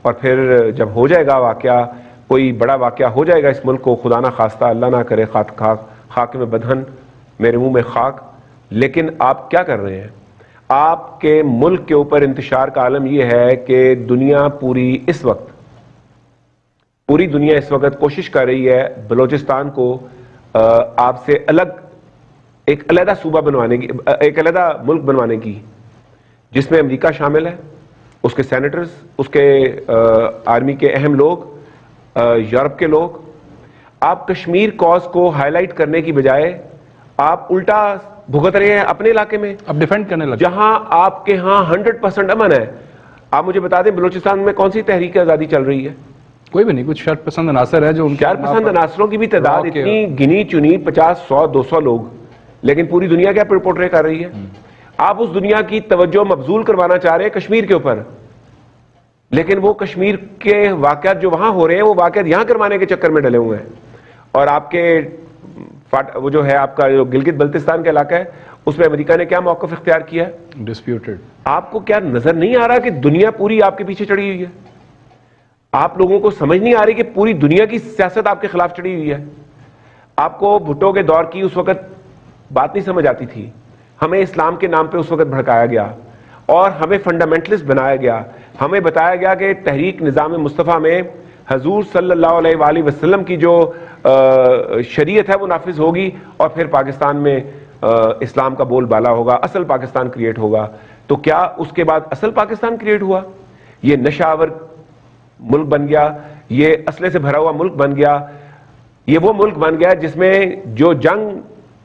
اور پھر جب ہو جائے گا واقعہ، کوئی بڑا واقعہ ہو جائے گا اس ملک کو، خدا نہ خواستہ، اللہ نہ کرے، خاک میں بدہن، میرے منہ میں خاک، لیکن آپ کیا کر رہے ہیں؟ آپ کے ملک کے اوپر انتشار کا عالم یہ ہے کہ دنیا پوری اس وقت کوشش کر رہی ہے بلوچستان کو آپ سے الگ ایک علیحدہ صوبہ بنوانے کی، ایک علیحدہ ملک بنوانے کی، جس میں امریکہ شامل ہے، اس کے سینیٹرز، اس کے آرمی کے اہم لوگ، یورپ کے لوگ۔ آپ کشمیر کاز کو ہائی لائٹ کرنے کی بجائے آپ الٹا بھگت رہے ہیں اپنے علاقے میں، اب ڈیفینڈ کرنے لگے جہاں آپ کے ہاں 100% امن ہے۔ آپ مجھے بتا دیں بلوچستان میں کون سی تحریک آزادی چل رہی ہے؟ کوئی بھی نہیں، کچھ شرط پسند عناصر ہے جو ان شرط پسند عناصروں کی بھی تعداد اتنی گنی چنی 50 100 200 لوگ، لیکن پوری دنیا کیا پورٹرے کر رہی ہے؟ آپ اس دنیا کی توجہ مبذول کروانا چاہ رہے ہیں کشمیر کے اوپر، لیکن وہ کشمیر کے واقعات جو وہاں ہو رہے ہیں وہ واقعات یہاں کروانے کے چکر میں ڈلے ہوئے ہیں۔ اور آپ کے وہ جو ہے آپ کا جو گلگت بلتستان کا علاقہ ہے، اس میں امریکہ نے کیا موقف اختیار کیا ہے؟ ڈسپیوٹڈ۔ آپ کو کیا نظر نہیں آ رہا کہ دنیا پوری آپ کے پیچھے چڑھی ہوئی ہے؟ آپ لوگوں کو سمجھ نہیں آ رہی کہ پوری دنیا کی سیاست آپ کے خلاف چڑھی ہوئی ہے؟ آپ کو بھٹو کے دور کی اس وقت بات نہیں سمجھ آتی تھی، ہمیں اسلام کے نام پہ اس وقت بھڑکایا گیا اور ہمیں فنڈامنٹلسٹ بنایا گیا، ہمیں بتایا گیا کہ تحریک نظام مصطفیٰ میں حضور صلی اللہ علیہ وآلہ وسلم کی جو شریعت ہے وہ نافذ ہوگی، اور پھر پاکستان میں اسلام کا بول بالا ہوگا، اصل پاکستان کریٹ ہوگا۔ تو کیا اس کے بعد اصل پاکستان کریٹ ہوا؟ یہ نشہ آور ملک بن گیا، یہ اسلحے سے بھرا ہوا ملک بن گیا، یہ وہ ملک بن گیا جس میں جو جنگ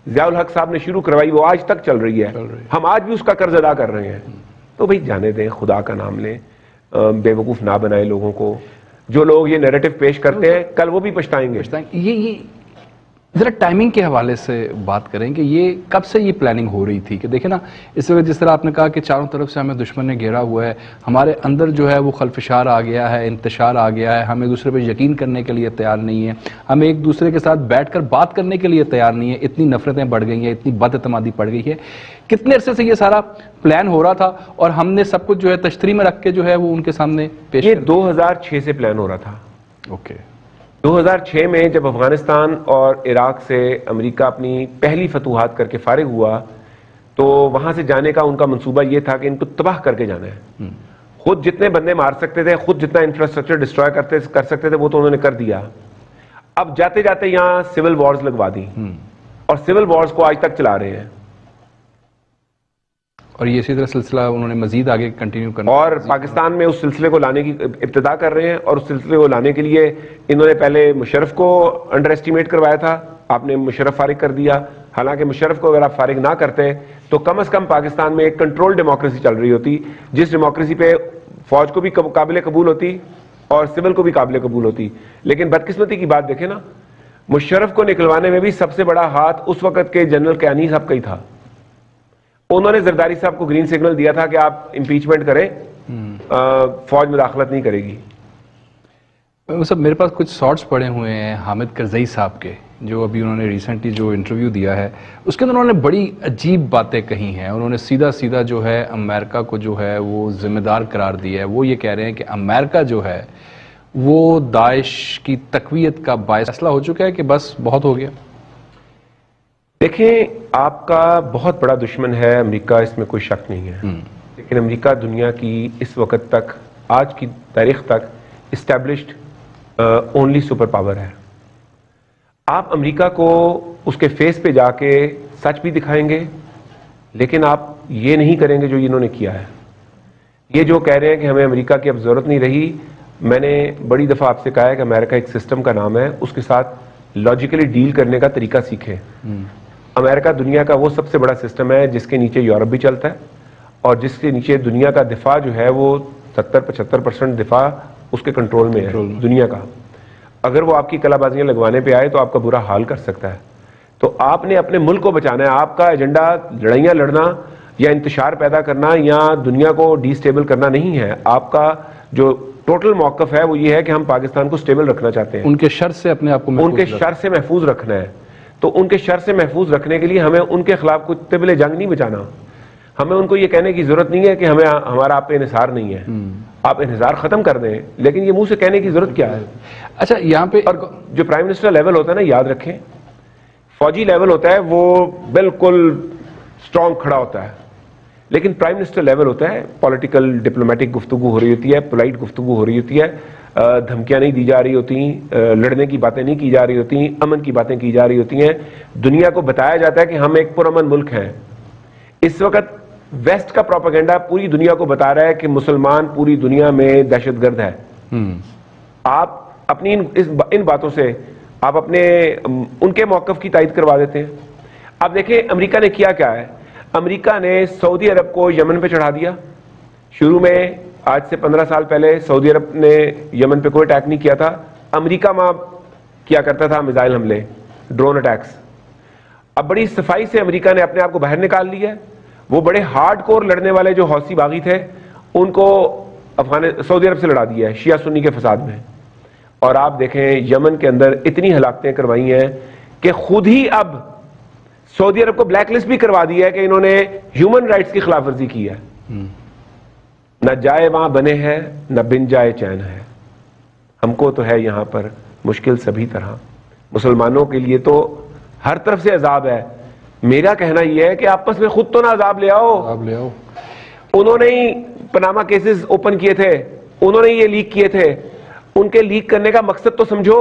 ضیاء الحق صاحب نے شروع کروائی وہ آج تک چل رہی ہے، ہم آج بھی اس کا قرض ادا کر رہے ہیں۔ تو بھئی جانے دیں، خدا کا نام لیں، بے وقوف نہ بنائے لوگوں کو۔ جو لوگ یہ نیریٹو پیش کرتے ہیں کل وہ بھی پچھتائیں گے۔ یہ ذرا ٹائمنگ کے حوالے سے بات کریں کہ یہ کب سے یہ پلاننگ ہو رہی تھی؟ کہ دیکھیں نا، اس وقت جس طرح آپ نے کہا کہ چاروں طرف سے ہمیں دشمن نے گھیرا ہوا ہے، ہمارے اندر جو ہے وہ خلفشار آ گیا ہے، انتشار آ گیا ہے، ہم ایک دوسرے پہ یقین کرنے کے لیے تیار نہیں ہیں، ہم ایک دوسرے کے ساتھ بیٹھ کر بات کرنے کے لیے تیار نہیں ہیں، اتنی نفرتیں بڑھ گئی ہیں، اتنی بد اعتمادی پڑ گئی ہے۔ کتنے عرصے سے یہ سارا پلان ہو رہا تھا اور ہم نے سب کچھ جو ہے تشتری میں رکھ کے جو ہے وہ ان کے سامنے پیش یہ 2006 سے پلان ہو رہا تھا۔ اوکے، 2006 میں جب افغانستان اور عراق سے امریکہ اپنی پہلی فتوحات کر کے فارغ ہوا تو وہاں سے جانے کا ان کا منصوبہ یہ تھا کہ ان کو تباہ کر کے جانا ہے۔ خود جتنے بندے مار سکتے تھے، خود جتنا انفراسٹرکچر ڈسٹروائے کر سکتے تھے وہ تو انہوں نے کر دیا۔ اب جاتے جاتے یہاں سول وارز لگوا دی اور سول وارز کو آج تک چلا رہے ہیں، اور یہ اسی طرح سلسلہ انہوں نے مزید آگے کنٹینیو کرنا اور پاکستان میں اس سلسلے کو لانے کی ابتدا کر رہے ہیں۔ اور اس سلسلے کو لانے کے لیے انہوں نے پہلے مشرف کو انڈر ایسٹیمیٹ کروایا تھا، آپ نے مشرف فارغ کر دیا، حالانکہ مشرف کو اگر آپ فارغ نہ کرتے تو کم از کم پاکستان میں ایک کنٹرول ڈیموکریسی چل رہی ہوتی، جس ڈیموکریسی پہ فوج کو بھی قابل قبول ہوتی اور سول کو بھی قابل قبول ہوتی۔ لیکن بدقسمتی کی بات دیکھیں نا، مشرف کو نکلوانے میں بھی سب سے بڑا ہاتھ اس وقت کے جنرل کیانی صاحب کا ہی تھا۔ انہوں نے زرداری صاحب کو گرین سگنل دیا تھا کہ آپ امپیچمنٹ کریں، فوج مداخلت نہیں کرے گی۔ صاحب میرے پاس کچھ شارٹس پڑے ہوئے ہیں حامد کرزئی صاحب کے، جو ابھی انہوں نے ریسنٹلی جو انٹرویو دیا ہے اس کے اندر انہوں نے بڑی عجیب باتیں کہی ہیں۔ انہوں نے سیدھا جو ہے امریکہ کو جو ہے وہ ذمہ دار قرار دیا ہے۔ وہ یہ کہہ رہے ہیں کہ امریکہ جو ہے وہ داعش کی تقویت کا باعث فیصلہ ہو چکا ہے کہ بس بہت ہو گیا۔ دیکھیں، آپ کا بہت بڑا دشمن ہے امریکہ، اس میں کوئی شک نہیں ہے، لیکن امریکہ دنیا کی اس وقت تک، آج کی تاریخ تک اسٹیبلشڈ اونلی سپر پاور ہے۔ آپ امریکہ کو اس کے فیس پہ جا کے سچ بھی دکھائیں گے، لیکن آپ یہ نہیں کریں گے جو انہوں نے کیا ہے۔ یہ جو کہہ رہے ہیں کہ ہمیں امریکہ کی اب ضرورت نہیں رہی، میں نے بڑی دفعہ آپ سے کہا ہے کہ امریکہ ایک سسٹم کا نام ہے، اس کے ساتھ لاجیکلی ڈیل کرنے کا طریقہ سیکھیں۔ امریکہ دنیا کا وہ سب سے بڑا سسٹم ہے جس کے نیچے یورپ بھی چلتا ہے، اور جس کے نیچے دنیا کا دفاع جو ہے وہ 70-75% دفاع اس کے کنٹرول میں ہے دنیا کا۔ اگر وہ آپ کی کلا بازیاں لگوانے پہ آئے تو آپ کا برا حال کر سکتا ہے۔ تو آپ نے اپنے ملک کو بچانا ہے۔ آپ کا ایجنڈا لڑائیاں لڑنا یا انتشار پیدا کرنا یا دنیا کو ڈی سٹیبل کرنا نہیں ہے۔ آپ کا جو ٹوٹل موقف ہے وہ یہ ہے کہ ہم پاکستان کو سٹیبل رکھنا چاہتے ہیں، ان کے شر سے اپنے آپ کو ان کے شر سے محفوظ رکھنا ہے۔ تو ان کے شر سے محفوظ رکھنے کے لیے ہمیں ان کے خلاف کوئی طبل جنگ نہیں بچانا۔ ہمیں ان کو یہ کہنے کی ضرورت نہیں ہے کہ ہمارا آپ پہ انحصار نہیں ہے۔ آپ انحصار ختم کر دیں، لیکن یہ منہ سے کہنے کی ضرورت کیا ہے؟ اچھا یہاں پہ اور جو پرائم منسٹر لیول ہوتا ہے نا، یاد رکھیں فوجی لیول ہوتا ہے وہ بالکل سٹرونگ کھڑا ہوتا ہے، لیکن پرائم منسٹر لیول ہوتا ہے پولیٹیکل ڈپلومیٹک گفتگو ہو رہی ہوتی ہے، پولائٹ گفتگو ہو رہی ہوتی ہے، دھمکیاں نہیں دی جا رہی ہوتی، لڑنے کی باتیں نہیں کی جا رہی ہوتی، امن کی باتیں کی جا رہی ہوتی ہیں، دنیا کو بتایا جاتا ہے کہ ہم ایک پرامن ملک ہیں۔ اس وقت ویسٹ کا پروپیگنڈا پوری دنیا کو بتا رہا ہے کہ مسلمان پوری دنیا میں دہشت گرد ہے۔ آپ اپنی ان باتوں سے آپ اپنے ان کے موقف کی تائید کروا دیتے ہیں۔ اب دیکھیں امریکہ نے کیا ہے، امریکہ نے سعودی عرب کو یمن پہ چڑھا دیا۔ شروع میں آج سے 15 سال پہلے سعودی عرب نے یمن پہ کوئی اٹیک نہیں کیا تھا، امریکہ وہاں کیا کرتا تھا میزائل حملے، ڈرون اٹیکس۔ اب بڑی صفائی سے امریکہ نے اپنے آپ کو باہر نکال لیا ہے۔ وہ بڑے ہارڈ کور لڑنے والے جو حوثی باغی تھے ان کو سعودی عرب سے لڑا دیا ہے شیعہ سنی کے فساد میں۔ اور آپ دیکھیں یمن کے اندر اتنی ہلاکتیں کروائی ہیں کہ خود ہی اب سعودی عرب کو بلیک لسٹ بھی کروا دیا ہے کہ انہوں نے ہیومن رائٹس کی خلاف ورزی کی ہے۔ نہ جائے وہاں بنے ہے نہ بن جائے چین ہے۔ ہم کو تو ہے یہاں پر مشکل سبھی طرح، مسلمانوں کے لیے تو ہر طرف سے عذاب ہے۔ میرا کہنا یہ ہے کہ آپس میں خود تو نہ عذاب لے آؤ۔ انہوں نے ہی پاناما کیسز اوپن کیے تھے، انہوں نے یہ لیک کیے تھے، ان کے لیک کرنے کا مقصد تو سمجھو۔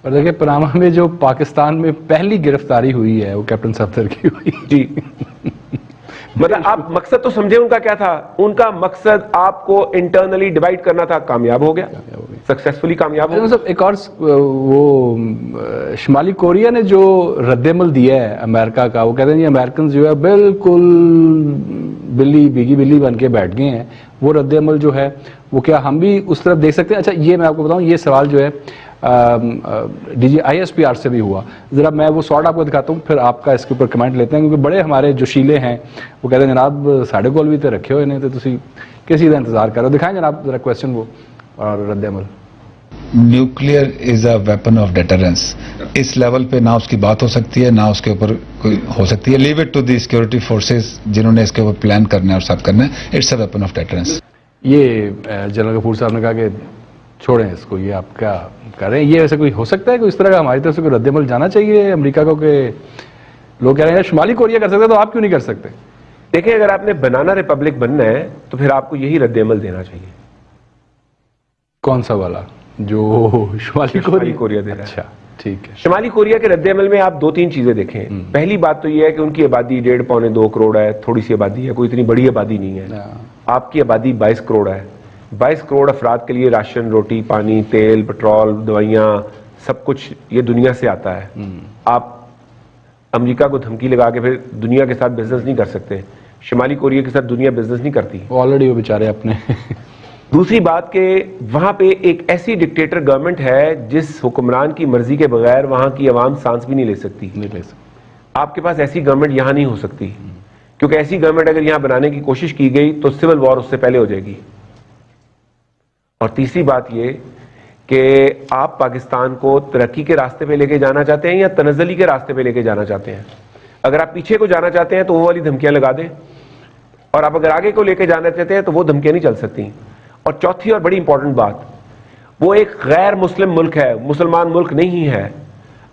اور دیکھیں پاناما میں جو پاکستان میں پہلی گرفتاری ہوئی ہے وہ کیپٹن صفدر کی ہوئی جی مطلب آپ مقصد تو سمجھے ان کا کیا تھا؟ ان کا مقصد آپ کو انٹرنلی ڈیوائڈ کرنا تھا، کامیاب ہو گیا، سکسیسفلی کامیاب ہو گیا۔ ایک اور وہ شمالی کوریا نے جو رد عمل دیا ہے امریکہ کا، وہ کہتے ہیں یہ امریکنز جو ہے بالکل بلی بیگی بلی بن کے بیٹھ گئے ہیں، وہ رد عمل جو ہے وہ کیا ہم بھی اس طرف دیکھ سکتے ہیں؟ اچھا یہ میں آپ کو بتاؤں، یہ سوال جو ہے ڈی جی ISPR سے بھی ہوا، ذرا میں وہ سارٹ آپ کو دکھاتا ہوں، پھر آپ کا اس کے اوپر کمنٹ لیتے ہیں، کیونکہ بڑے ہمارے جوشیلے ہیں، وہ کہتے ہیں جناب ساڑھے کول بھی تو رکھے ہوئے نہیں تو تسی کسی کا انتظار کر رہے ہو۔ دکھائیں جناب ذرا کویسچن وہ اور رد عمل۔ Nuclear is a weapon of deterrence, اس لیول پہ نہ اس کی بات ہو سکتی ہے نہ اس کے اوپر کوئی ہو سکتی ہے۔ Leave it to the security forces جنہوں نے اس کے اوپر پلان کرنا ہے اور سب کرنا ہے۔ It's a weapon of deterrence. یہ جنرل غفور صاحب نے کہا کہ چھوڑیں اس کو، یہ آپ کیا کر رہے ہیں؟ یہ ایسے کوئی ہو سکتا ہے کہ اس طرح کا ہماری طرف سے کوئی رد عمل جانا چاہیے امریکہ کو، کہ لوگ کہہ رہے ہیں شمالی کوریا کر سکتے تو آپ کیوں نہیں کر سکتے؟ دیکھیں اگر آپ نے بنانا ریپبلک بننا ہے تو پھر آپ کو یہی رد عمل دینا چاہیے۔ کون سا والا جو شمالی کوریا دے رہا ہے؟ اچھا ٹھیک ہے۔ شمالی کوریا کے رد عمل میں آپ 2-3 چیزیں دیکھیں۔ پہلی بات تو یہ ہے کہ ان کی آبادی 1.5-2 کروڑ ہے، تھوڑی سی آبادی ہے، کوئی اتنی بڑی آبادی نہیں ہے۔ آپ کی آبادی 22 کروڑ ہے۔ 22 کروڑ افراد کے لیے راشن، روٹی، پانی، تیل، پٹرول، دوائیاں، سب کچھ یہ دنیا سے آتا ہے۔ آپ امریکہ کو دھمکی لگا کے پھر دنیا کے ساتھ بزنس نہیں کر سکتے۔ شمالی کوریا کے ساتھ دنیا بزنس نہیں کرتی، آلریڈی وہ بیچارے اپنے۔ دوسری بات کہ وہاں پہ ایک ایسی ڈکٹیٹر گورنمنٹ ہے جس حکمران کی مرضی کے بغیر وہاں کی عوام سانس بھی نہیں لے سکتی۔ آپ کے پاس ایسی گورنمنٹ یہاں نہیں ہو سکتی، کیونکہ ایسی گورنمنٹ اگر یہاں بنانے کی کوشش کی گئی تو سول وار اس سے پہلے ہو جائے گی۔ اور تیسری بات یہ کہ آپ پاکستان کو ترقی کے راستے پہ لے کے جانا چاہتے ہیں یا تنزلی کے راستے پہ لے کے جانا چاہتے ہیں؟ اگر آپ پیچھے کو جانا چاہتے ہیں تو وہ والی دھمکیاں لگا دیں، اور آپ اگر آگے کو لے کے جانا چاہتے ہیں تو وہ دھمکیاں نہیں چل سکتی۔ اور چوتھی اور بڑی امپورٹنٹ بات، وہ ایک غیر مسلم ملک ہے، مسلمان ملک نہیں ہے۔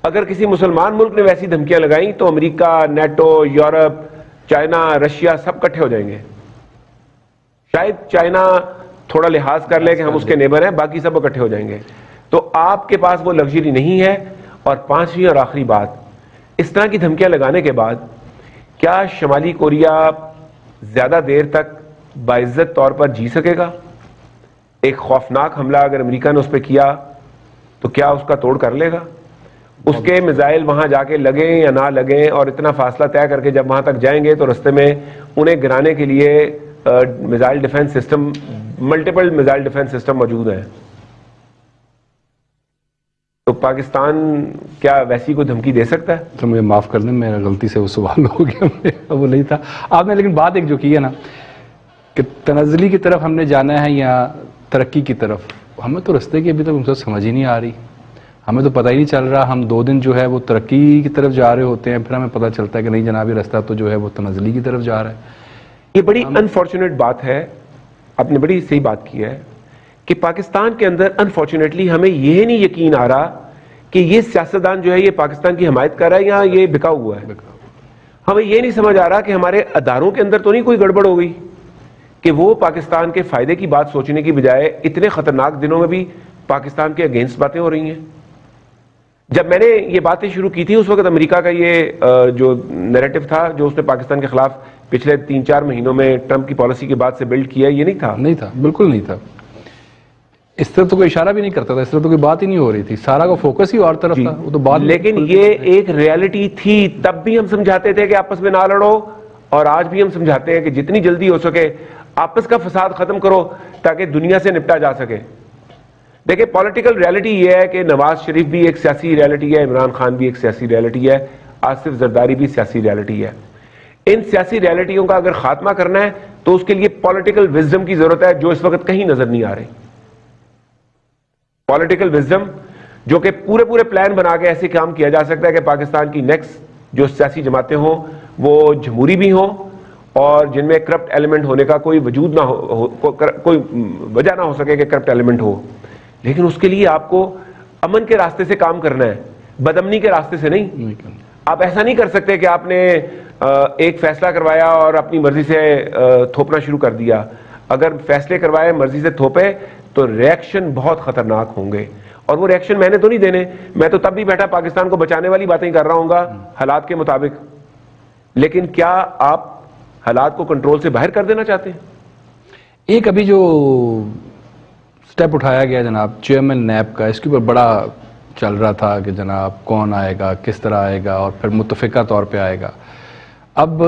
اگر کسی مسلمان ملک نے ویسی دھمکیاں لگائیں تو امریکہ، نیٹو، یورپ، چائنا، رشیا سب کٹھے ہو جائیں گے۔ شاید چائنا تھوڑا لحاظ کر لے کہ ہم اس کے نیبر ہیں، باقی سب اکٹھے ہو جائیں گے۔ تو آپ کے پاس وہ لگژری نہیں ہے۔ اور پانچویں اور آخری بات، اس طرح کی دھمکیاں لگانے کے بعد کیا شمالی کوریا زیادہ دیر تک باعزت طور پر جی سکے گا؟ ایک خوفناک حملہ اگر امریکہ نے اس پہ کیا تو کیا اس کا توڑ کر لے گا؟ اس کے میزائل وہاں جا کے لگیں یا نہ لگیں، اور اتنا فاصلہ طے کر کے جب وہاں تک جائیں گے تو رستے میں انہیں گرانے کے لیے missile defence system, multiple missile defence system موجود ہیں۔ تو پاکستان کیا ویسی کوئی دھمکی دے سکتا ہے؟ تو مجھے معاف کر دیں، میرا غلطی سے وہ سوال ہو گیا، وہ نہیں تھا آپ نے۔ لیکن بات ایک جو کی ہے نا کہ تنزلی کی طرف ہم نے جانا ہے یا ترقی کی طرف، ہمیں تو رستے کی ابھی تک ہم سے سمجھ ہی نہیں آ رہی، ہمیں تو پتہ ہی نہیں چل رہا۔ ہم 2 دن جو ہے وہ ترقی کی طرف جا رہے ہوتے ہیں، پھر ہمیں پتہ چلتا ہے کہ نہیں جناب یہ رستہ تو جو ہے وہ تنزلی کی طرف جا رہا ہے۔ یہ بڑی انفارچونیٹ بات ہے آپ نے بڑی صحیح بات کی ہے کہ پاکستان کے اندر انفارچونیٹلی ہمیں یہ نہیں یقین آ رہا کہ یہ سیاستدان جو ہے یہ پاکستان کی حمایت کر رہا ہے یا یہ بکا ہوا ہے. ہمیں یہ نہیں سمجھ آ رہا کہ ہمارے اداروں کے اندر تو نہیں کوئی گڑبڑ ہو گئی کہ وہ پاکستان کے فائدے کی بات سوچنے کی بجائے اتنے خطرناک دنوں میں بھی پاکستان کے اگینسٹ باتیں ہو رہی ہیں. جب میں نے یہ باتیں شروع کی تھی اس وقت امریکہ کا یہ جو نیریٹو تھا جو اس نے پاکستان کے خلاف پچھلے 3-4 مہینوں میں ٹرمپ کی پالیسی کے بعد سے بلڈ کیا، یہ نہیں تھا، بالکل نہیں تھا. اس طرح تو کوئی اشارہ بھی نہیں کرتا تھا، اس طرح تو کوئی بات ہی نہیں ہو رہی تھی، سارا کا فوکس ہی اور طرف تھا. وہ تو بات لیکن یہ ایک ریالٹی تھی. تب بھی ہم سمجھاتے تھے کہ آپس میں نہ لڑو، اور آج بھی ہم سمجھاتے ہیں کہ جتنی جلدی ہو سکے آپس کا فساد ختم کرو تاکہ دنیا سے نپٹا جا سکے. دیکھیں پولیٹیکل ریالٹی یہ ہے کہ نواز شریف بھی ایک سیاسی ریالٹی ہے، عمران خان بھی ایک سیاسی ریالٹی ہے، آصف زرداری بھی سیاسی ریالٹی ہے. ان سیاسی ریالٹیوں کا اگر خاتمہ کرنا ہے تو اس کے لیے پولیٹیکل وزڈم کی ضرورت ہے جو اس وقت کہیں نظر نہیں آ رہی. پولیٹیکل وزڈم جو کہ پورے پلان بنا کے ایسے کام کیا جا سکتا ہے کہ پاکستان کی نیکسٹ جو سیاسی جماعتیں ہوں وہ جمہوری بھی ہوں اور جن میں کرپٹ ایلیمنٹ ہونے کا کوئی وجود نہ ہو، کوئی وجہ نہ ہو سکے کہ کرپٹ ایلیمنٹ ہو. لیکن اس کے لیے آپ کو امن کے راستے سے کام کرنا ہے، بدامنی کے راستے سے نہیں. آپ ایسا نہیں کر سکتے کہ آپ نے ایک فیصلہ کروایا اور اپنی مرضی سے تھوپنا شروع کر دیا. اگر فیصلے کروائے مرضی سے تھوپے تو ریئیکشن بہت خطرناک ہوں گے، اور وہ ریئیکشن میں نے تو نہیں دینے. میں تو تب بھی بیٹھا پاکستان کو بچانے والی باتیں کر رہا ہوں گا حالات کے مطابق. لیکن کیا آپ حالات کو کنٹرول سے باہر کر دینا چاہتے ہیں؟ ایک ابھی جو سٹیپ اٹھایا گیا جناب چیئرمین نیب کا، اس کے اوپر بڑا چل رہا تھا کہ جناب کون آئے گا، کس طرح آئے گا، اور پھر متفقہ طور پہ آئے گا. اب